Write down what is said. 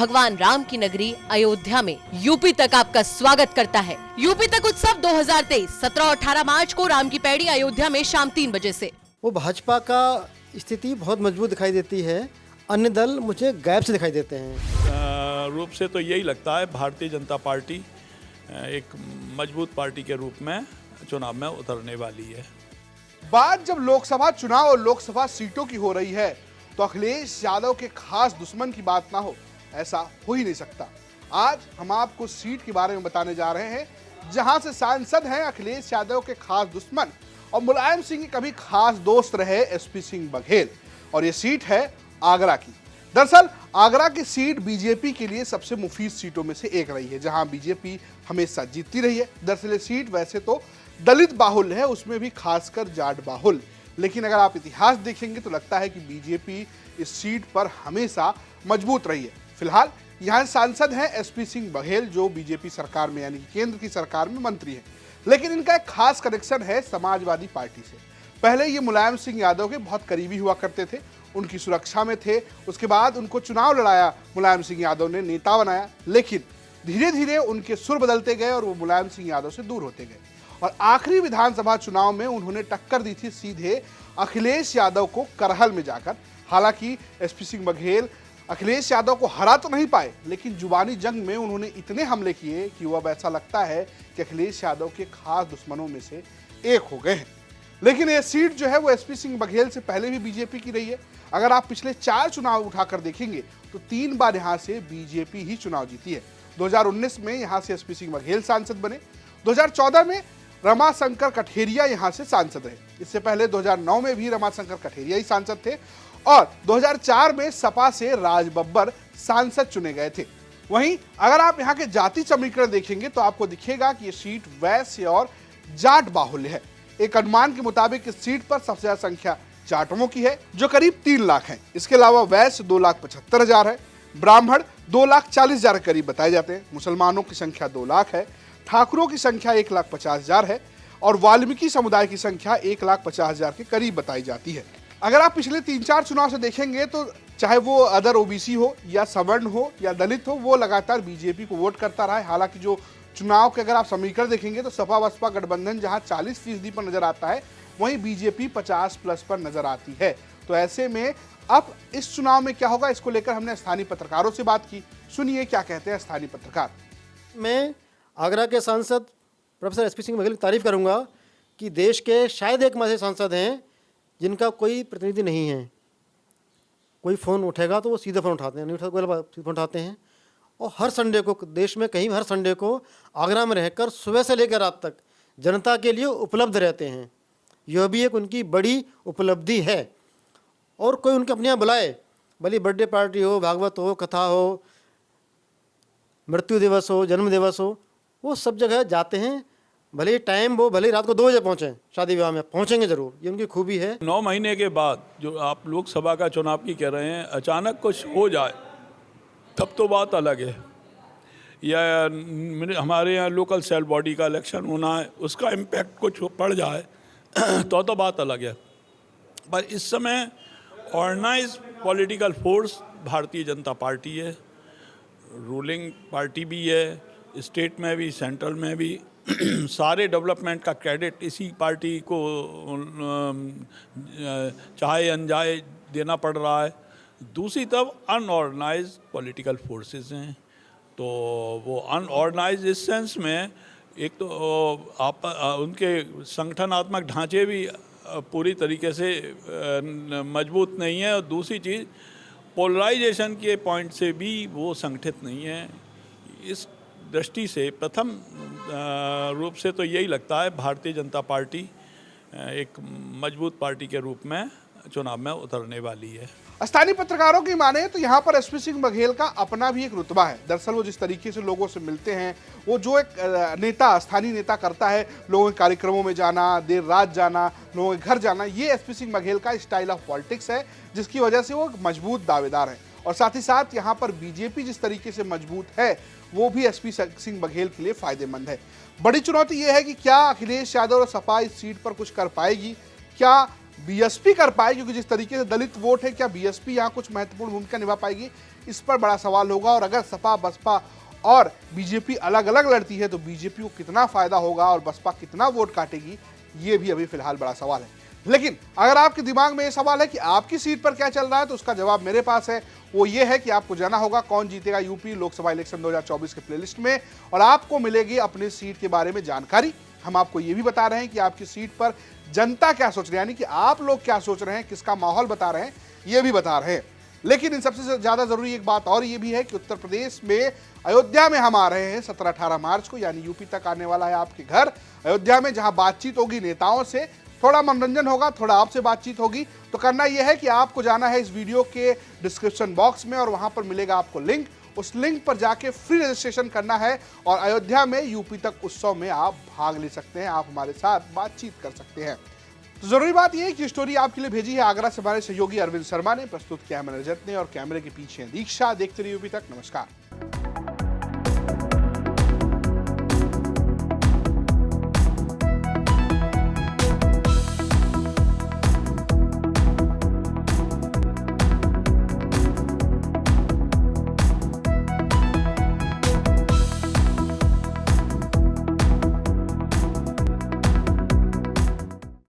भगवान राम की नगरी अयोध्या में यूपी तक आपका स्वागत करता है। यूपी तक उत्सव 2023 17 और 18 मार्च को राम की पैड़ी अयोध्या में शाम 3 बजे से। वो भाजपा का स्थिति बहुत मजबूत दिखाई देती है, अन्य दल मुझे गायब से दिखाई देते हैं। रूप से तो यही लगता है भारतीय जनता पार्टी एक मजबूत पार्टी के रूप में चुनाव में उतरने वाली है। बात जब लोकसभा चुनाव और लोकसभा सीटों की हो रही है तो अखिलेश यादव के खास दुश्मन की बात ना हो, ऐसा हो ही नहीं सकता। आज हम आपको सीट के बारे में बताने जा रहे हैं जहां से सांसद हैं अखिलेश यादव के खास दुश्मन और मुलायम सिंह के कभी खास दोस्त रहे एसपी सिंह बघेल, और ये सीट है आगरा की। दरअसल आगरा की सीट बीजेपी के लिए सबसे मुफीद सीटों में से एक रही है, जहां बीजेपी हमेशा जीतती रही है। दरअसल ये सीट वैसे तो दलित बाहुल है, उसमें भी खासकर जाट बाहुल, लेकिन अगर आप इतिहास देखेंगे तो लगता है कि बीजेपी इस सीट पर हमेशा मजबूत रही है। फिलहाल यहाँ सांसद हैं एसपी सिंह बघेल, जो बीजेपी सरकार में यानी केंद्र की सरकार में मंत्री हैं, लेकिन इनका एक खास कनेक्शन है समाजवादी पार्टी से। पहले ये मुलायम सिंह यादव के बहुत करीबी हुआ करते थे, उनकी सुरक्षा में थे। उसके बाद उनको चुनाव लड़ाया, मुलायम सिंह यादव ने नेता बनाया, लेकिन धीरे धीरे उनके सुर बदलते गए और वो मुलायम सिंह यादव से दूर होते गए। और आखिरी विधानसभा चुनाव में उन्होंने टक्कर दी थी सीधे अखिलेश यादव को करहल में जाकर। हालांकि एसपी सिंह बघेल अखिलेश यादव को हरा तो नहीं पाए, लेकिन जुबानी जंग में उन्होंने इतने हमले किए कि वो अब ऐसा लगता है कि अखिलेश यादव के खास दुश्मनों में से एक हो गए हैं। लेकिन ये सीट जो है वो एसपी सिंह बघेल से पहले भी बीजेपी की रही है। अगर आप पिछले 4 चुनाव उठाकर देखेंगे तो 3 बार यहाँ से बीजेपी ही चुनाव जीती है। 2019 में यहाँ से एसपी सिंह बघेल सांसद बने, 2014 में रमाशंकर कठेरिया यहाँ से सांसद रहे। इससे पहले 2009 में भी रमाशंकर कठेरिया ही सांसद थे और 2004 में सपा से राज बब्बर सांसद चुने गए थे। वहीं अगर आप यहाँ के जाति समीकरण देखेंगे तो आपको दिखेगा कि ये सीट वैश्य और जाट बाहुल्य है। एक अनुमान के मुताबिक इस सीट पर सबसे ज्यादा संख्या जाटवों की है, जो करीब 3 लाख है। इसके अलावा वैश्य 2,75,000 है, ब्राह्मण 2,40,000 के करीब बताए जाते हैं, मुसलमानों की संख्या 2 लाख है, ठाकुरों की संख्या 1,50,000 है और वाल्मीकि समुदाय की संख्या 1,50,000 के करीब बताई जाती है। अगर आप पिछले 3-4 चुनाव से देखेंगे तो चाहे वो अदर ओबीसी हो या सवर्ण हो या दलित हो, वो लगातार बीजेपी को वोट करता रहा है। हालांकि जो चुनाव के अगर आप समीकरण देखेंगे तो सपा बसपा गठबंधन जहां 40% पर नजर आता है, वहीं बीजेपी 50+ पर नजर आती है। तो ऐसे में अब इस चुनाव में क्या होगा, इसको लेकर हमने स्थानीय पत्रकारों से बात की। सुनिए क्या कहते हैं स्थानीय पत्रकार। मैं आगरा के सांसद प्रोफेसर एसपी सिंह बघेल की तारीफ करूंगा कि देश के शायद एकमात्र सांसद हैं जिनका कोई प्रतिनिधि नहीं है। कोई फ़ोन उठेगा तो वो सीधे फ़ोन उठाते हैं, नहीं उठाते फ़ोन उठाते हैं। और हर संडे को देश में कहीं हर संडे को आगरा में रहकर सुबह से लेकर रात तक जनता के लिए उपलब्ध रहते हैं। यह भी एक उनकी बड़ी उपलब्धि है। और कोई उनके अपने यहाँ बुलाए, भले बर्थडे पार्टी हो, भागवत हो, कथा हो, मृत्यु दिवस हो, जन्म दिवस हो, वो सब जगह जाते हैं। भले टाइम वो भले रात को 2 बजे पहुँचें, शादी विवाह में पहुँचेंगे ज़रूर, ये उनकी खूबी है। 9 महीने के बाद जो आप लोकसभा का चुनाव की कह रहे हैं, अचानक कुछ हो जाए तब तो बात अलग है, या हमारे यहाँ लोकल सेल बॉडी का इलेक्शन होना है, उसका इम्पैक्ट कुछ पड़ जाए तो बात अलग है। पर इस समय organise political force Bharatiya Janata party है, रूलिंग पार्टी भी है, स्टेट में भी सेंट्रल में भी। सारे डेवलपमेंट का क्रेडिट इसी पार्टी को चाहे अनजाए देना पड़ रहा है। दूसरी तरफ अनऑर्गेनाइज पॉलिटिकल फोर्सेस हैं, तो वो अनऑर्गेनाइज इस सेंस में एक तो आप उनके संगठनात्मक ढांचे भी पूरी तरीके से मजबूत नहीं है, और दूसरी चीज़ पोलराइजेशन के पॉइंट से भी वो संगठित नहीं है। इस दृष्टि से प्रथम रूप से तो यही लगता है भारतीय जनता पार्टी एक मजबूत पार्टी के रूप में चुनाव में उतरने वाली है। स्थानीय पत्रकारों की माने तो यहाँ पर एसपी सिंह बघेल का अपना भी एक रुतबा है। दरअसल वो जिस तरीके से लोगों से मिलते हैं, वो जो एक नेता, स्थानीय नेता करता है, लोगों के कार्यक्रमों में जाना, देर रात जाना, लोगों के घर जाना, ये एसपी सिंह बघेल का स्टाइल ऑफ पॉलिटिक्स है, जिसकी वजह से वो मजबूत दावेदार है। और साथ ही साथ यहाँ पर बीजेपी जिस तरीके से मजबूत है, वो भी एसपी सिंह बघेल के लिए फायदेमंद है। बड़ी चुनौती ये है कि क्या अखिलेश यादव और सपा इस सीट पर कुछ कर पाएगी, क्या बीएसपी कर पाए, क्योंकि जिस तरीके से दलित वोट है, क्या बीएसपी यहाँ कुछ महत्वपूर्ण भूमिका निभा पाएगी, इस पर बड़ा सवाल होगा। और अगर सपा, बसपा और बीजेपी अलग अलग लड़ती है तो बीजेपी को कितना फायदा होगा और बसपा कितना वोट काटेगी, ये भी अभी फिलहाल बड़ा सवाल है। लेकिन अगर आपके दिमाग में ये सवाल है कि आपकी सीट पर क्या चल रहा है, तो उसका जवाब मेरे पास है। वो ये है कि आपको जाना होगा कौन जीतेगा यूपी लोकसभा इलेक्शन 2024 के प्लेलिस्ट में, और आपको मिलेगी अपनी सीट के बारे में जानकारी। हम आपको ये भी बता रहे हैं कि आपकी सीट पर जनता क्या सोच रही है, यानी कि आप लोग क्या सोच रहे हैं, किसका माहौल बता रहे हैं, ये भी बता रहे हैं। लेकिन इन सबसे ज्यादा जरूरी एक बात और ये भी है कि उत्तर प्रदेश में अयोध्या में हम आ रहे हैं 17-18 मार्च को, यानी यूपी तक आने वाला है आपके घर अयोध्या में, जहां बातचीत होगी नेताओं से, थोड़ा मनोरंजन होगा, थोड़ा आपसे बातचीत होगी। तो करना यह है कि आपको जाना है इस वीडियो के डिस्क्रिप्शन बॉक्स में और वहां पर मिलेगा आपको लिंक। उस लिंक पर जाके फ्री रजिस्ट्रेशन करना है और अयोध्या में यूपी तक उत्सव में आप भाग ले सकते हैं, आप हमारे साथ बातचीत कर सकते हैं। तो जरूरी बात यह है कि स्टोरी आपके लिए भेजी है आगरा से हमारे सहयोगी अरविंद शर्मा ने, प्रस्तुत किया है मनोरंजन ने, और कैमरे के पीछे दीक्षा। देखते रहिए यूपी तक। नमस्कार।